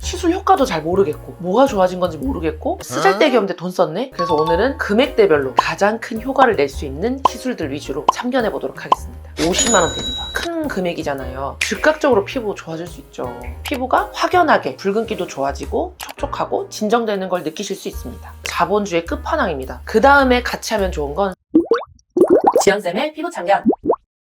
시술 효과도 잘 모르겠고 뭐가 좋아진 건지 모르겠고 쓰잘데기 없는데 돈 썼네? 그래서 오늘은 금액대별로 가장 큰 효과를 낼 수 있는 시술들 위주로 참견해 보도록 하겠습니다. 50만 원대입니다. 큰 금액이잖아요. 즉각적으로 피부 좋아질 수 있죠. 피부가 확연하게 붉은기도 좋아지고 촉촉하고 진정되는 걸 느끼실 수 있습니다. 자본주의 끝판왕입니다. 그 다음에 같이 하면 좋은 건 지연쌤의 피부 참견.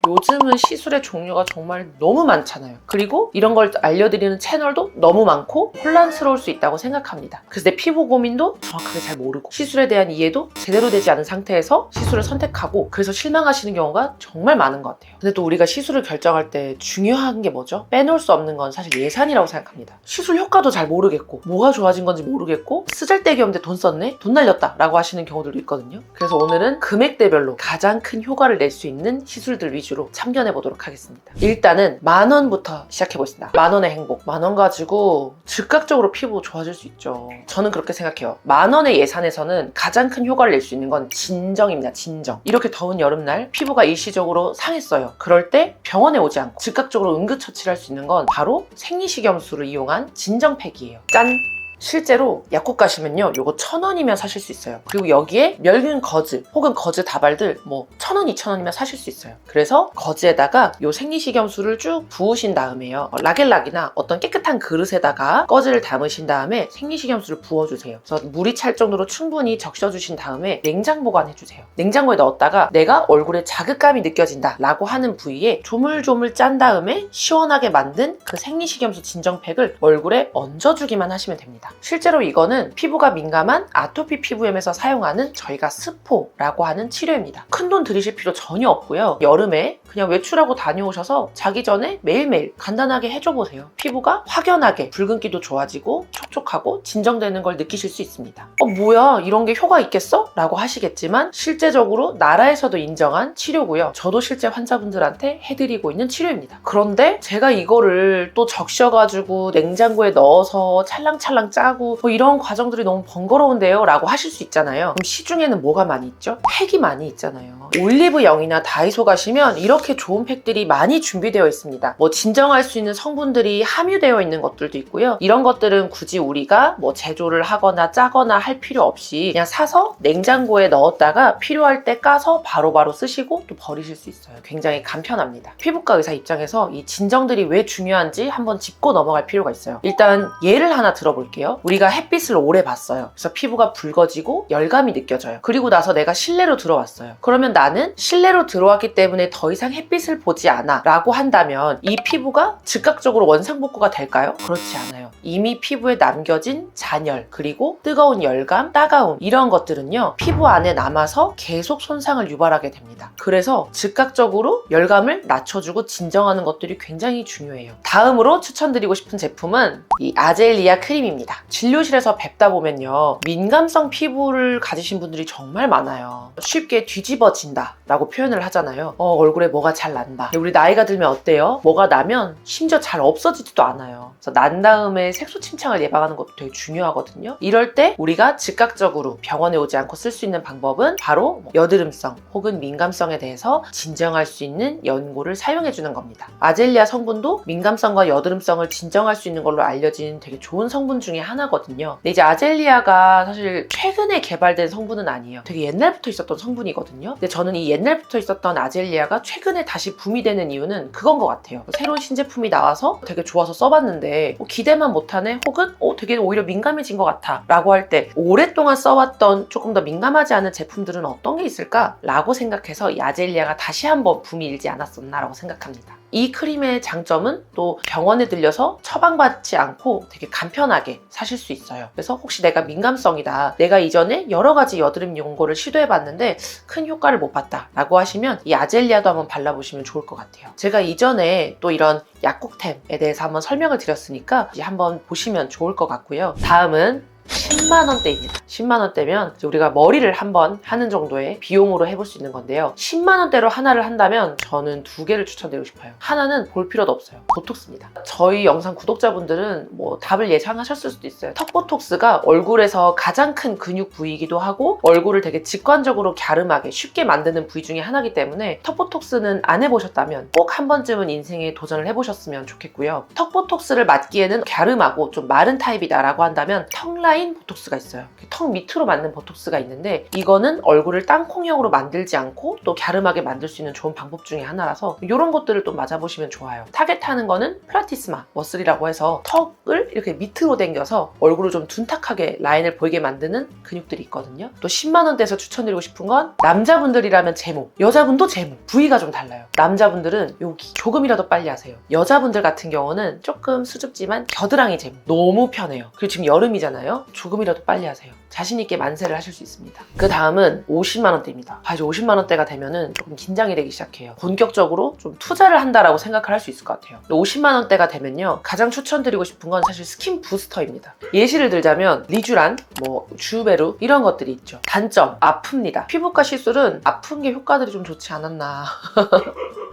요즘은 시술의 종류가 정말 너무 많잖아요. 그리고 이런 걸 알려드리는 채널도 너무 많고 혼란스러울 수 있다고 생각합니다. 그래서 내 피부 고민도 정확하게 잘 모르고 시술에 대한 이해도 제대로 되지 않은 상태에서 시술을 선택하고 그래서 실망하시는 경우가 정말 많은 것 같아요. 근데 또 우리가 시술을 결정할 때 중요한 게 뭐죠? 빼놓을 수 없는 건 사실 예산이라고 생각합니다. 시술 효과도 잘 모르겠고 뭐가 좋아진 건지 모르겠고 쓰잘데기 없는데 돈 썼네? 돈 날렸다 라고 하시는 경우들도 있거든요. 그래서 오늘은 금액대별로 가장 큰 효과를 낼 수 있는 시술들 위주로 참견해 보도록 하겠습니다. 일단은 10,000원부터 시작해 보겠습니다. 10,000원의 행복. 10,000원 가지고 즉각적으로 피부 좋아질 수 있죠. 저는 그렇게 생각해요. 10,000원의 예산에서는 가장 큰 효과를 낼 수 있는 건 진정입니다. 진정. 이렇게 더운 여름날 피부가 일시적으로 상했어요. 그럴 때 병원에 오지 않고 즉각적으로 응급처치를 할 수 있는 건 바로 생리식염수를 이용한 진정팩이에요. 짠! 실제로 약국 가시면요 요거 1,000원이면 사실 수 있어요. 그리고 여기에 멸균 거즈 혹은 거즈 다발들 뭐 1,000원, 2,000원이면 사실 수 있어요. 그래서 거즈에다가 요 생리식염수를 쭉 부으신 다음에요 라겔락이나 어떤 깨끗한 그릇에다가 거즈를 담으신 다음에 생리식염수를 부어주세요. 그래서 물이 찰 정도로 충분히 적셔주신 다음에 냉장 보관해주세요. 냉장고에 넣었다가 내가 얼굴에 자극감이 느껴진다 라고 하는 부위에 조물조물 짠 다음에 시원하게 만든 그 생리식염수 진정팩을 얼굴에 얹어주기만 하시면 됩니다. 실제로 이거는 피부가 민감한 아토피 피부염에서 사용하는 저희가 스포라고 하는 치료입니다. 큰돈 들이실 필요 전혀 없고요. 여름에 그냥 외출하고 다녀오셔서 자기 전에 매일매일 간단하게 해줘보세요. 피부가 확연하게 붉은기도 좋아지고 촉촉하고 진정되는 걸 느끼실 수 있습니다. 뭐야 이런 게 효과 있겠어? 라고 하시겠지만 실제적으로 나라에서도 인정한 치료고요. 저도 실제 환자분들한테 해드리고 있는 치료입니다. 그런데 제가 이거를 또 적셔가지고 냉장고에 넣어서 찰랑찰랑 짜고 뭐 이런 과정들이 너무 번거로운데요? 라고 하실 수 있잖아요. 그럼 시중에는 뭐가 많이 있죠? 팩이 많이 있잖아요. 올리브영이나 다이소 가시면 이렇게 좋은 팩들이 많이 준비되어 있습니다. 뭐 진정할 수 있는 성분들이 함유되어 있는 것들도 있고요. 이런 것들은 굳이 우리가 뭐 제조를 하거나 짜거나 할 필요 없이 그냥 사서 냉장고에 넣었다가 필요할 때 까서 바로바로 쓰시고 또 버리실 수 있어요. 굉장히 간편합니다. 피부과 의사 입장에서 이 진정들이 왜 중요한지 한번 짚고 넘어갈 필요가 있어요. 일단 예를 하나 들어볼게요. 우리가 햇빛을 오래 봤어요. 그래서 피부가 붉어지고 열감이 느껴져요. 그리고 나서 내가 실내로 들어왔어요. 그러면 나는 실내로 들어왔기 때문에 더 이상 햇빛을 보지 않아 라고 한다면 이 피부가 즉각적으로 원상복구가 될까요? 그렇지 않아요. 이미 피부에 남겨진 잔열 그리고 뜨거운 열감, 따가움 이런 것들은요 피부 안에 남아서 계속 손상을 유발하게 됩니다. 그래서 즉각적으로 열감을 낮춰주고 진정하는 것들이 굉장히 중요해요. 다음으로 추천드리고 싶은 제품은 이 아젤리아 크림입니다. 진료실에서 뵙다 보면요 민감성 피부를 가지신 분들이 정말 많아요. 쉽게 뒤집어진다 라고 표현을 하잖아요. 얼굴에 뭐가 잘 난다. 우리 나이가 들면 어때요? 뭐가 나면 심지어 잘 없어지지도 않아요. 그래서 난 다음에 색소 침착을 예방하는 것도 되게 중요하거든요. 이럴 때 우리가 즉각적으로 병원에 오지 않고 쓸 수 있는 방법은 바로 여드름성 혹은 민감성에 대해서 진정할 수 있는 연고를 사용해주는 겁니다. 아젤리아 성분도 민감성과 여드름성을 진정할 수 있는 걸로 알려진 되게 좋은 성분 중에 하나거든요. 근데 이제 아젤리아가 사실 최근에 개발된 성분은 아니에요. 되게 옛날부터 있었던 성분이거든요. 근데 저는 이 옛날부터 있었던 아젤리아가 최근에 다시 붐이 되는 이유는 그건 것 같아요. 새로운 신제품이 나와서 되게 좋아서 써봤는데 기대만 못하네 혹은 되게 오히려 민감해진 것 같아 라고 할 때 오랫동안 써왔던 조금 더 민감하지 않은 제품들은 어떤 게 있을까? 라고 생각해서 이 아젤리아가 다시 한번 붐이 일지 않았었나 라고 생각합니다. 이 크림의 장점은 또 병원에 들려서 처방받지 않고 되게 간편하게 사실 수 있어요. 그래서 혹시 내가 민감성이다, 내가 이전에 여러 가지 여드름 연고를 시도해봤는데 큰 효과를 못 봤다 라고 하시면 이 아젤리아도 한번 발라보시면 좋을 것 같아요. 제가 이전에 또 이런 약국템에 대해서 한번 설명을 드렸으니까 이제 한번 보시면 좋을 것 같고요. 다음은 10만 원대입니다. 10만 원대면 우리가 머리를 한번 하는 정도의 비용으로 해볼 수 있는 건데요. 10만 원대로 하나를 한다면 저는 2개를 추천드리고 싶어요. 하나는 볼 필요도 없어요. 보톡스입니다. 저희 영상 구독자분들은 뭐 답을 예상하셨을 수도 있어요. 턱 보톡스가 얼굴에서 가장 큰 근육 부위이기도 하고 얼굴을 되게 직관적으로 갸름하게 쉽게 만드는 부위 중에 하나이기 때문에 턱 보톡스는 안 해보셨다면 꼭 한 번쯤은 인생에 도전을 해보셨으면 좋겠고요. 턱 보톡스를 맞기에는 갸름하고 좀 마른 타입이다라고 한다면 턱 라인 보톡스가 있어요. 턱 밑으로 맞는 보톡스가 있는데 이거는 얼굴을 땅콩형으로 만들지 않고 또 갸름하게 만들 수 있는 좋은 방법 중에 하나라서 이런 것들을 또 맞아보시면 좋아요. 타겟하는 거는 플라티스마 머슬이라고 해서 턱을 이렇게 밑으로 당겨서 얼굴을 좀 둔탁하게 라인을 보이게 만드는 근육들이 있거든요. 또 10만 원대에서 추천드리고 싶은 건 남자분들이라면 제모, 여자분도 제모, 부위가 좀 달라요. 남자분들은 여기 조금이라도 빨리 하세요. 여자분들 같은 경우는 조금 수줍지만 겨드랑이 제모 너무 편해요. 그리고 지금 여름이잖아요. 조금이라도 빨리 하세요. 자신있게 만세를 하실 수 있습니다. 그 다음은 50만 원대입니다. 이제 50만 원대가 되면은 조금 긴장이 되기 시작해요. 본격적으로 좀 투자를 한다라고 생각을 할 수 있을 것 같아요. 50만 원대가 되면요. 가장 추천드리고 싶은 건 사실 스킨 부스터입니다. 예시를 들자면 리쥬란, 뭐 주베루 이런 것들이 있죠. 단점, 아픕니다. 피부과 시술은 아픈 게 효과들이 좀 좋지 않았나.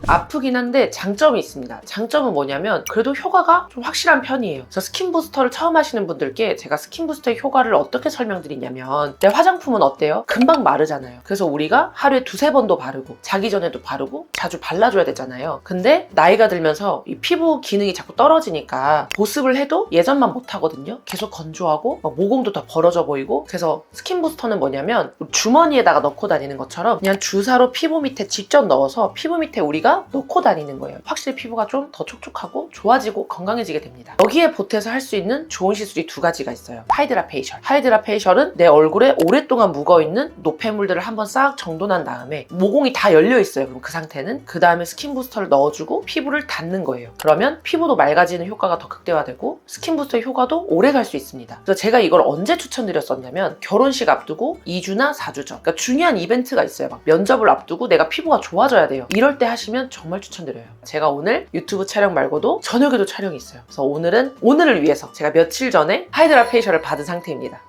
아프긴 한데 장점이 있습니다. 장점은 뭐냐면 그래도 효과가 좀 확실한 편이에요. 그래서 스킨 부스터를 처음 하시는 분들께 제가 스킨 부스터의 효과를 어떻게 설명드리냐면 내 화장품은 어때요? 금방 마르잖아요. 그래서 우리가 하루에 2-3번도 바르고 자기 전에도 바르고 자주 발라줘야 되잖아요. 근데 나이가 들면서 이 피부 기능이 자꾸 떨어지니까 보습을 해도 예전만 못하거든요. 계속 건조하고 막 모공도 다 벌어져 보이고. 그래서 스킨 부스터는 뭐냐면 주머니에다가 넣고 다니는 것처럼 그냥 주사로 피부 밑에 직접 넣어서 피부 밑에 우리가 넣고 다니는 거예요. 확실히 피부가 좀 더 촉촉하고 좋아지고 건강해지게 됩니다. 여기에 보태서 할 수 있는 좋은 시술이 2가지가 있어요. 하이드라 페이셜. 하이드라 페이셜은 내 얼굴에 오랫동안 묵어있는 노폐물들을 한번 싹 정돈한 다음에 모공이 다 열려있어요. 그럼 그 상태는 그 다음에 스킨 부스터를 넣어주고 피부를 닫는 거예요. 그러면 피부도 맑아지는 효과가 더 극대화되고 스킨 부스터의 효과도 오래 갈 수 있습니다. 그래서 제가 이걸 언제 추천드렸었냐면 결혼식 앞두고 2주나 4주 전. 그러니까 중요한 이벤트가 있어요. 막 면접을 앞두고 내가 피부가 좋아져야 돼요. 이럴 때 하시면 정말 추천드려요. 제가 오늘 유튜브 촬영 말고도 저녁에도 촬영이 있어요. 그래서 오늘을 위해서 제가 며칠 전에 하이드라 페이셜을 받은 상태입니다.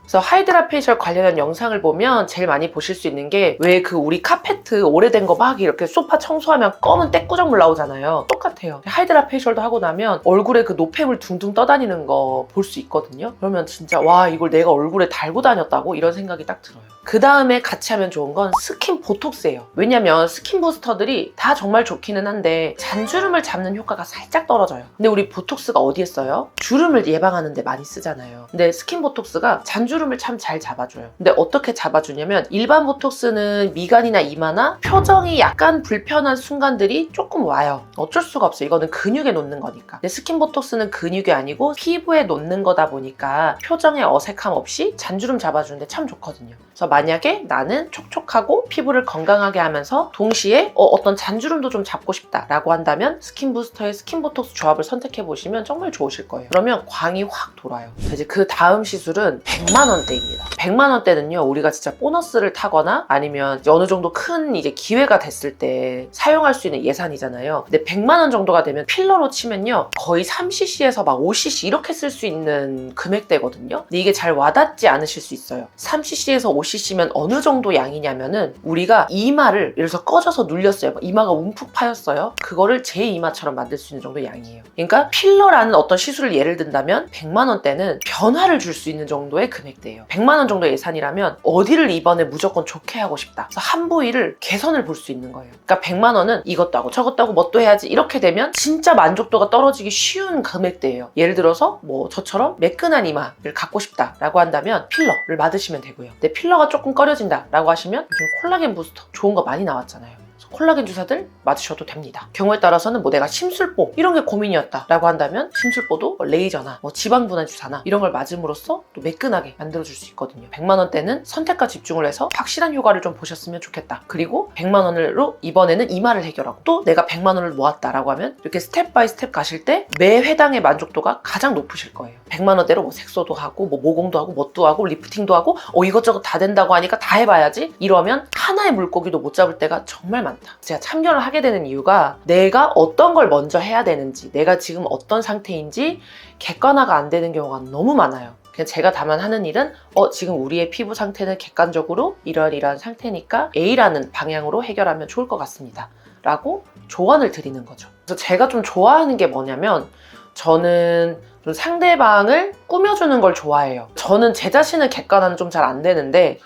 그래서 하이드라 페이셜 관련한 영상을 보면 제일 많이 보실 수 있는 게 왜 그 우리 카페트 오래된 거 막 이렇게 소파 청소하면 검은 때꾸정물 나오잖아요. 똑같아요. 하이드라 페이셜도 하고 나면 얼굴에 그 노폐물 둥둥 떠다니는 거 볼 수 있거든요. 그러면 진짜 와 이걸 내가 얼굴에 달고 다녔다고 이런 생각이 딱 들어요. 그 다음에 같이 하면 좋은 건 스킨 보톡스예요. 왜냐면 스킨 부스터들이 다 정말 좋기는 한데 잔주름을 잡는 효과가 살짝 떨어져요. 근데 우리 보톡스가 어디에 써요? 주름을 예방하는 데 많이 쓰잖아요. 근데 스킨 보톡스가 잔주름을 참 잘 잡아줘요. 근데 어떻게 잡아주냐면 일반 보톡스는 미간이나 이마나 표정이 약간 불편한 순간들이 조금 와요. 어쩔 수가 없어요. 이거는 근육에 놓는 거니까. 근데 스킨 보톡스는 근육이 아니고 피부에 놓는 거다 보니까 표정에 어색함 없이 잔주름 잡아주는데 참 좋거든요. 그래서 만약에 나는 촉촉하고 피부를 건강하게 하면서 동시에 어떤 잔주름도 좀 잡고 싶다라고 한다면 스킨 부스터의 스킨 보톡스 조합을 선택해 보시면 정말 좋으실 거예요. 그러면 광이 확 돌아요. 이제 그 다음 시술은 100만 원대입니다. 100만 원대는요, 우리가 진짜 보너스를 타거나 아니면 어느 정도 큰 이제 기회가 됐을 때 사용할 수 있는 예산이잖아요. 근데 100만 원 정도가 되면 필러로 치면요, 거의 3cc에서 막 5cc 이렇게 쓸 수 있는 금액대거든요. 근데 이게 잘 와닿지 않으실 수 있어요. 3cc에서 5cc면 어느 정도 양이냐면은 우리가 이마를 예를 들어서 꺼져서 눌렸어요. 이마가 움푹 파였어요. 그거를 제 이마처럼 만들 수 있는 정도 양이에요. 그러니까 필러라는 어떤 시술을 예를 든다면 100만 원대는 변화를 줄 수 있는 정도의 금액대예요. 100만 원 정도 예산이라면 어디를 이번에 무조건 좋게 하고 싶다. 그래서 한 부위를 개선을 볼 수 있는 거예요. 그러니까 100만 원은 이것도 하고 저것도 하고 뭣도 해야지 이렇게 되면 진짜 만족도가 떨어지기 쉬운 금액대예요. 예를 들어서 뭐 저처럼 매끈한 이마를 갖고 싶다라고 한다면 필러를 맞으시면 되고요. 근데 필러가 조금 꺼려진다라고 하시면 요즘 콜라겐 부스터 좋은 거 많이 나왔잖아요. 콜라겐 주사들 맞으셔도 됩니다. 경우에 따라서는 뭐 내가 심술보 이런 게 고민이었다라고 한다면 심술보도 레이저나 뭐 지방분할 주사나 이런 걸 맞음으로써 또 매끈하게 만들어줄 수 있거든요. 100만 원대는 선택과 집중을 해서 확실한 효과를 좀 보셨으면 좋겠다. 그리고 100만 원으로 이번에는 이마를 해결하고 또 내가 100만 원을 모았다라고 하면 이렇게 스텝 바이 스텝 가실 때 매 회당의 만족도가 가장 높으실 거예요. 100만 원대로 뭐 색소도 하고 뭐 모공도 하고 뭣도 하고 리프팅도 하고 이것저것 다 된다고 하니까 다 해봐야지 이러면 하나의 물고기도 못 잡을 때가 정말 많다. 제가 참견을 하게 되는 이유가 내가 어떤 걸 먼저 해야 되는지 내가 지금 어떤 상태인지 객관화가 안 되는 경우가 너무 많아요. 그냥 제가 다만 하는 일은 지금 우리의 피부 상태는 객관적으로 이러한 상태니까 A라는 방향으로 해결하면 좋을 것 같습니다 라고 조언을 드리는 거죠. 그래서 제가 좀 좋아하는 게 뭐냐면 저는 좀 상대방을 꾸며주는 걸 좋아해요. 저는 제 자신을 객관화는 좀 잘 안 되는데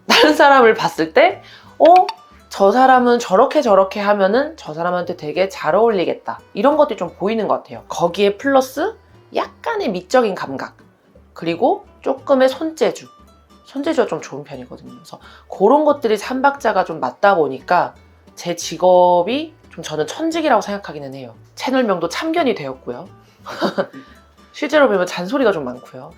다른 사람을 봤을 때 저 사람은 저렇게 하면은 저 사람한테 되게 잘 어울리겠다 이런 것들이 좀 보이는 것 같아요. 거기에 플러스 약간의 미적인 감각 그리고 조금의 손재주가 좀 좋은 편이거든요. 그래서 그런 것들이 삼박자가 좀 맞다 보니까 제 직업이 좀 저는 천직이라고 생각하기는 해요. 채널명도 참견이 되었고요. 실제로 보면 잔소리가 좀 많고요.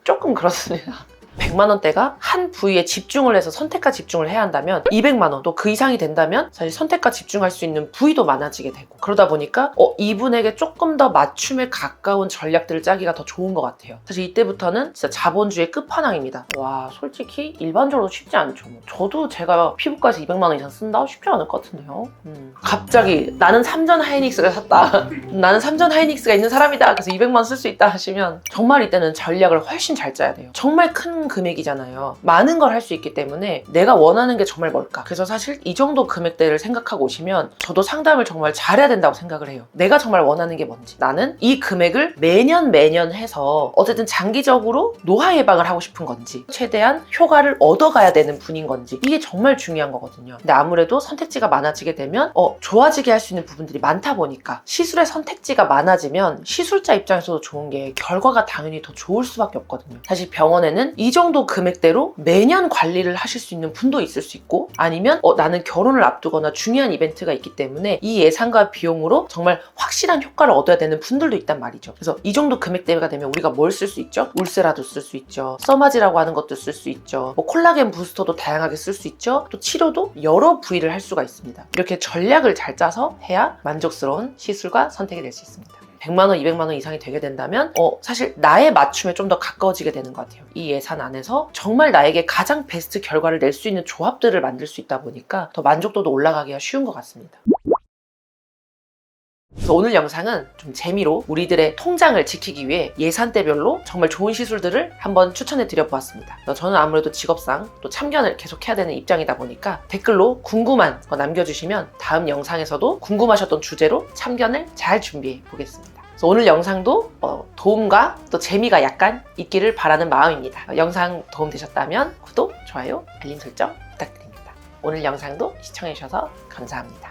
조금 그렇습니다. 100만 원대가 한 부위에 집중을 해서 선택과 집중을 해야 한다면 200만 원 또 그 이상이 된다면 사실 선택과 집중할 수 있는 부위도 많아지게 되고 그러다 보니까 이분에게 조금 더 맞춤에 가까운 전략들을 짜기가 더 좋은 것 같아요. 사실 이때부터는 진짜 자본주의 끝판왕입니다. 와 솔직히 일반적으로 쉽지 않죠. 저도 제가 피부과에서 200만 원 이상 쓴다? 쉽지 않을 것 같은데요. 갑자기 나는 삼전 하이닉스를 샀다. 나는 삼전 하이닉스가 있는 사람이다. 그래서 200만 원 쓸 수 있다 하시면 정말 이때는 전략을 훨씬 잘 짜야 돼요. 정말 큰 금액이잖아요. 많은 걸 할 수 있기 때문에 내가 원하는 게 정말 뭘까? 그래서 사실 이 정도 금액대를 생각하고 오시면 저도 상담을 정말 잘해야 된다고 생각을 해요. 내가 정말 원하는 게 뭔지. 나는 이 금액을 매년 해서 어쨌든 장기적으로 노화 예방을 하고 싶은 건지 최대한 효과를 얻어가야 되는 분인 건지 이게 정말 중요한 거거든요. 근데 아무래도 선택지가 많아지게 되면 좋아지게 할 수 있는 부분들이 많다 보니까 시술의 선택지가 많아지면 시술자 입장에서도 좋은 게 결과가 당연히 더 좋을 수밖에 없거든요. 사실 병원에는 이 정도 금액대로 매년 관리를 하실 수 있는 분도 있을 수 있고 아니면 나는 결혼을 앞두거나 중요한 이벤트가 있기 때문에 이 예산과 비용으로 정말 확실한 효과를 얻어야 되는 분들도 있단 말이죠. 그래서 이 정도 금액대가 되면 우리가 뭘 쓸 수 있죠? 울세라도 쓸 수 있죠. 써마지라고 하는 것도 쓸 수 있죠. 콜라겐 부스터도 다양하게 쓸 수 있죠. 또 치료도 여러 부위를 할 수가 있습니다. 이렇게 전략을 잘 짜서 해야 만족스러운 시술과 선택이 될 수 있습니다. 100만 원, 200만 원 이상이 되게 된다면 사실 나의 맞춤에 좀 더 가까워지게 되는 것 같아요. 이 예산 안에서 정말 나에게 가장 베스트 결과를 낼 수 있는 조합들을 만들 수 있다 보니까 더 만족도도 올라가기가 쉬운 것 같습니다. 그래서 오늘 영상은 좀 재미로 우리들의 통장을 지키기 위해 예산대별로 정말 좋은 시술들을 한번 추천해 드려 보았습니다. 저는 아무래도 직업상 또 참견을 계속 해야 되는 입장이다 보니까 댓글로 궁금한 거 남겨주시면 다음 영상에서도 궁금하셨던 주제로 참견을 잘 준비해 보겠습니다. 그래서 오늘 영상도 도움과 또 재미가 약간 있기를 바라는 마음입니다. 영상 도움되셨다면 구독, 좋아요, 알림 설정 부탁드립니다. 오늘 영상도 시청해 주셔서 감사합니다.